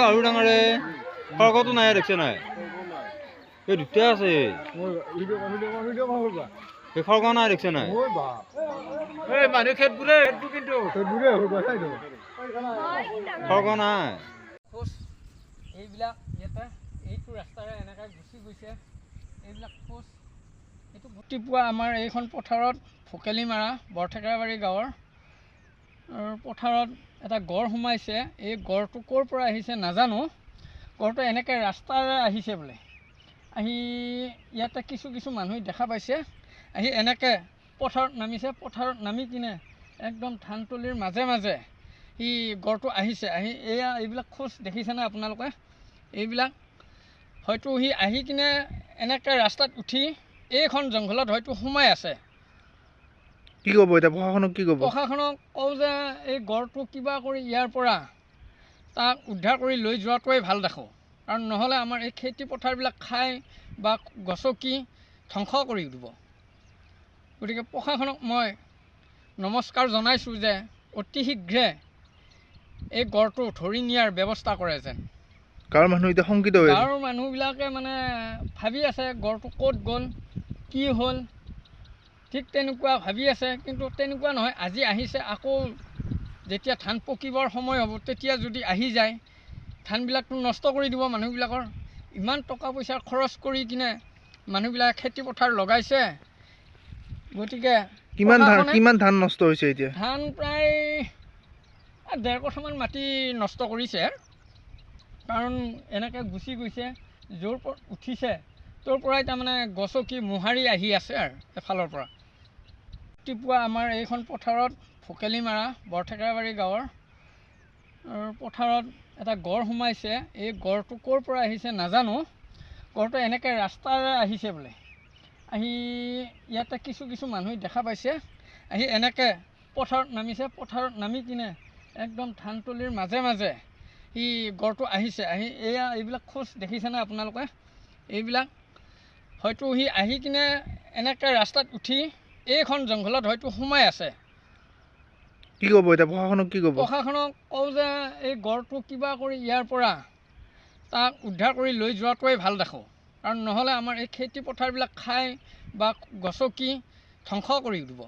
আলু ডাঙৰে সৰকতো নাই দেখছে নাই এই দুটা আছে সৰক নাই দেখছে নাই মানুহ খেতবোৰে কিন্তু সৰক নাই এইবিলাক ইয়াতে এইটো ৰাস্তাৰে এনেকৈ গুচি গৈছে এইবিলাক খোজ এইটো ৰাতিপুৱা আমাৰ এইখন পথাৰত ভোকেলিমাৰা বৰঠেকেৰাবাৰী গাঁৱৰ পথাৰত এটা গড় সোমাইছে এই গড়টো ক'ৰ পৰা আহিছে নাজানো গড়টো এনেকৈ ৰাস্তাৰে আহিছে বোলে আহি ইয়াতে কিছু মানুহ দেখা পাইছে আহি এনেকৈ পথাৰত নামিছে পথাৰত নামি কিনে একদম ধানতলিৰ মাজে মাজে সি গড়টো আহিছে আহি এইবিলাক খোজ দেখিছেনে আপোনালোকে এইবিলাক হয়তো সি আহি কিনে এনেকৈ ৰাস্তাত উঠি এইখন জংঘলত হয়তো সোমাই আছে কি ক'ব এতিয়া প্ৰশাসনক কি ক'ব প্ৰশাসনক কওঁ যে এই গড়টো কিবা কৰি ইয়াৰ পৰা তাক উদ্ধাৰ কৰি লৈ যোৱাটোৱে ভাল দেখোঁ কাৰণ নহ'লে আমাৰ এই খেতি পথাৰবিলাক খাই বা গছকি ধ্বংস কৰি দিব গতিকে প্ৰশাসনক মই নমস্কাৰ জনাইছোঁ যে অতি শীঘ্ৰে এই গড়টো ধৰি নিয়াৰ ব্যৱস্থা কৰে যেন গাঁৱৰ মানুহ এতিয়া শংকিত হৈ আছে গাঁৱৰ মানুহবিলাকে মানে ভাবি আছে গড়টো ক'ত গ'ল কি হ'ল ঠিক তেনেকুৱা ভাবি আছে কিন্তু তেনেকুৱা নহয় আজি আহিছে আকৌ যেতিয়া ধান পকিবৰ সময় হ'ব তেতিয়া যদি আহি যায় ধানবিলাকটো নষ্ট কৰি দিব মানুহবিলাকৰ ইমান টকা পইচা খৰচ কৰি কিনে মানুহবিলাকে খেতি পথাৰ লগাইছে গতিকে কিমান ধান নষ্ট হৈছে এতিয়া ধান প্ৰায় 1.5 কঠামান মাটি নষ্ট কৰিছে কাৰণ এনেকৈ গুচি গৈছে য'ৰ পৰা উঠিছে তোৰ পৰাই তাৰমানে গছকি মোহাৰি আহি আছে আৰু এফালৰ পৰা ৰাতিপুৱা আমাৰ এইখন পথাৰত ভোকেলিমাৰা বৰঠেকেৰাবাৰী গাঁৱৰ পথাৰত এটা গড় সোমাইছে এই গড়টো ক'ৰ পৰা আহিছে নাজানো গড়টো এনেকৈ ৰাস্তাৰে আহিছে বোলে আহি ইয়াতে কিছু মানুহ দেখা পাইছে আহি এনেকৈ পথাৰত নামিছে পথাৰত নামি কিনে একদম ধানতলিৰ মাজে মাজে সি গড়টো আহিছে আহি এইবিলাক খোজ দেখিছেনে আপোনালোকে এইবিলাক হয়তো সি আহি কিনে এনেকৈ ৰাস্তাত উঠি এইখন জংঘলত হয়তো সোমাই আছে কি ক'ব এতিয়া প্ৰশাসনক কি ক'ব প্ৰশাসনক কওঁ যে এই গড়টো কিবা কৰি ইয়াৰ পৰা তাক উদ্ধাৰ কৰি লৈ যোৱাটোৱে ভাল দেখোঁ কাৰণ নহ'লে আমাৰ এই খেতি পথাৰবিলাক খাই বা গছকি ধ্বংস কৰি দিব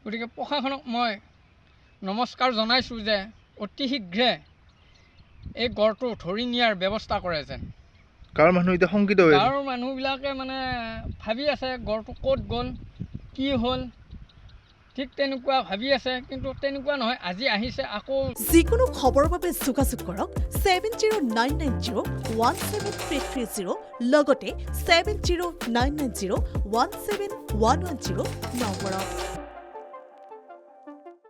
গতিকে প্ৰশাসনক মই নমস্কাৰ জনাইছোঁ যে অতি শীঘ্ৰে এই গড়টো ধৰি নিয়াৰ ব্যৱস্থা কৰে যেন গাঁৱৰ মানুহ এতিয়া শংকিত হৈ আছে গাঁৱৰ মানুহবিলাকে মানে ভাবি আছে গড়টো ক'ত গ'ল কি হ'ল ঠিক তেনেকুৱা ভাবি আছে কিন্তু তেনেকুৱা নহয় আজি আহিছে আকৌ যিকোনো খবৰৰ বাবে যোগাযোগ কৰক 7099017330 লগতে 7099017110 নম্বৰত